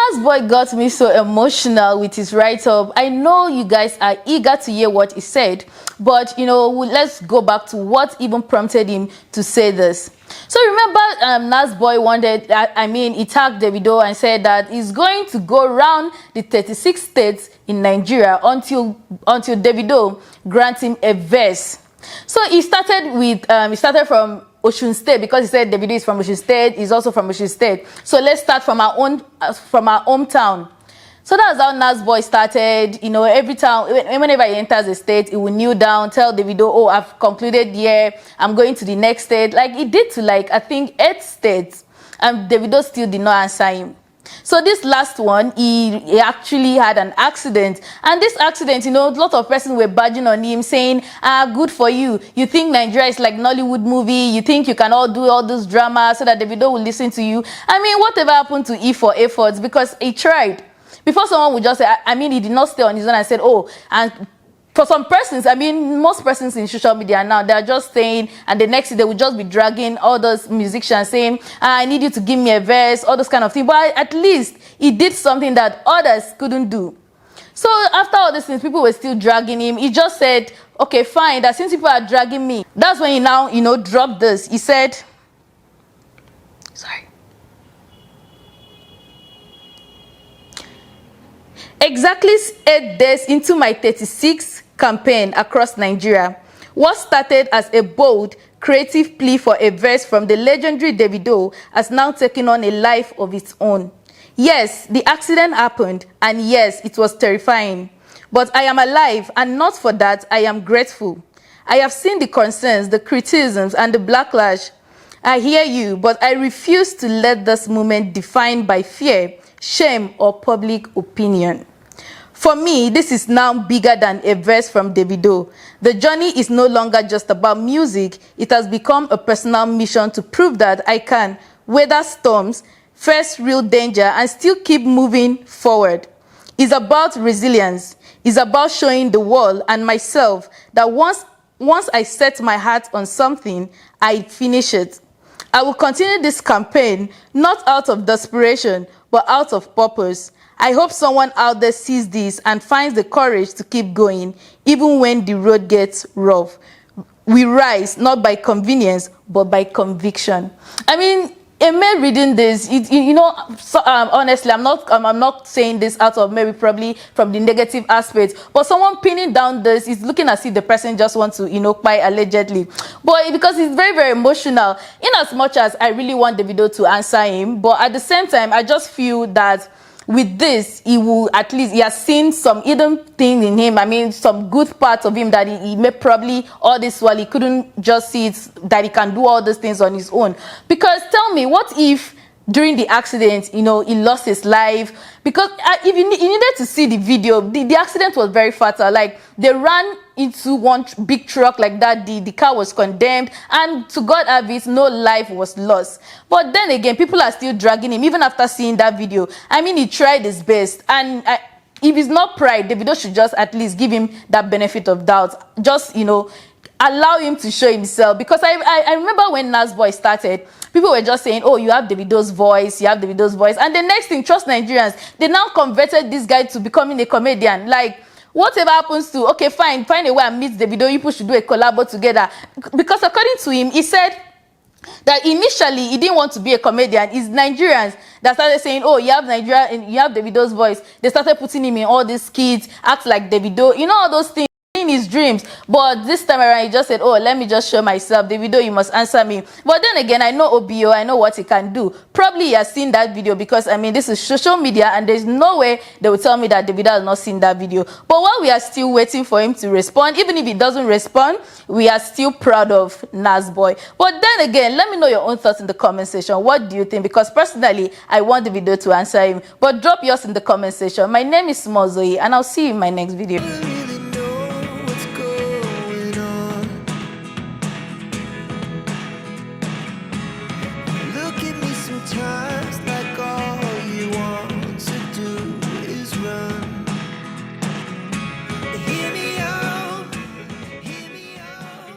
Nasboi got me so emotional with his write-up. I know you guys are eager to hear what he said, but let's go back to what even prompted him to say this. So remember, Nasboi wanted, he tagged Davido and said that he's going to go around the 36 states in Nigeria until Davido grants him a verse. So he started from Osun State, because he said Davido is from Osun State. He's also from Osun State. So let's start from our hometown. So that's how Nasboi started. Every time, whenever he enters a state, he will kneel down, tell Davido, "Oh, I've concluded here. I'm going to the next state." Like he did to I think 8 states, and Davido still did not answer him. So this last one, he actually had an accident, and this accident, a lot of persons were badging on him, saying, good for you. You think Nigeria is like Nollywood movie? You think you can all do all this drama so that Davido will listen to you? Whatever happened to E for efforts? Because he tried. Before someone would just say, he did not stay on his own and said, oh, and for some persons, most persons in social media now, they're just saying, and the next day they will just be dragging all those musicians saying, I need you to give me a verse, all those kind of things. But at least he did something that others couldn't do. So after all these things, people were still dragging him. He just said, okay, fine, that since people are dragging me, that's when he now, dropped this. He said, sorry. Exactly 8 days into my 36th campaign across Nigeria, what started as a bold, creative plea for a verse from the legendary Davido has now taken on a life of its own. Yes, the accident happened, and yes, it was terrifying. But I am alive, and not for that, I am grateful. I have seen the concerns, the criticisms, and the backlash. I hear you, but I refuse to let this moment defined by fear, shame, or public opinion. For me, this is now bigger than a verse from Davido. The journey is no longer just about music. It has become a personal mission to prove that I can weather storms, face real danger, and still keep moving forward. It's about resilience. It's about showing the world and myself that once I set my heart on something, I finish it. I will continue this campaign, not out of desperation, but out of purpose. I hope someone out there sees this and finds the courage to keep going, even when the road gets rough. We rise not by convenience, but by conviction. A man reading this, honestly, I'm not saying this out of maybe probably from the negative aspect, but someone pinning down this is looking as if the person just wants to, buy allegedly. But because it's very, very emotional, in as much as I really want Davido to answer him, but at the same time, I just feel that with this, he has seen some hidden thing in him. Some good parts of him that he may probably all this while he couldn't just see it, that he can do all these things on his own. Because tell me, what if during the accident, he lost his life? Because if you needed to see the video, the accident was very fatal. Like, they ran into one big truck like that. The car was condemned, and to God have it, no life was lost. But then again, people are still dragging him, even after seeing that video. He tried his best. And if it's not pride, Davido should just at least give him that benefit of doubt. Just, allow him to show himself. Because I remember when Nasboi started, people were just saying, oh, you have Davido's voice, and the next thing, trust Nigerians, they now converted this guy to becoming a comedian. Like, whatever happens to, okay, fine, find a way and meet Davido, you people should do a collabo together. Because according to him, he said that initially he didn't want to be a comedian. It's Nigerians that started saying, oh, you have Nigeria and you have Davido's voice. They started putting him in all these skits, act like Davido, all those things in his dreams. But this time around, he just said, oh, let me just show myself. Davido, you must answer me. But then again, I know OBO, I know what he can do. Probably he has seen that video, because this is social media, and there's no way they will tell me that Davido has not seen that video. But while we are still waiting for him to respond, even if he doesn't respond, we are still proud of Nasboi. But then again, let me know your own thoughts in the comment section. What do you think? Because personally, I want Davido to answer him. But drop yours in the comment section. My name is Small Zoe, and I'll see you in my next video.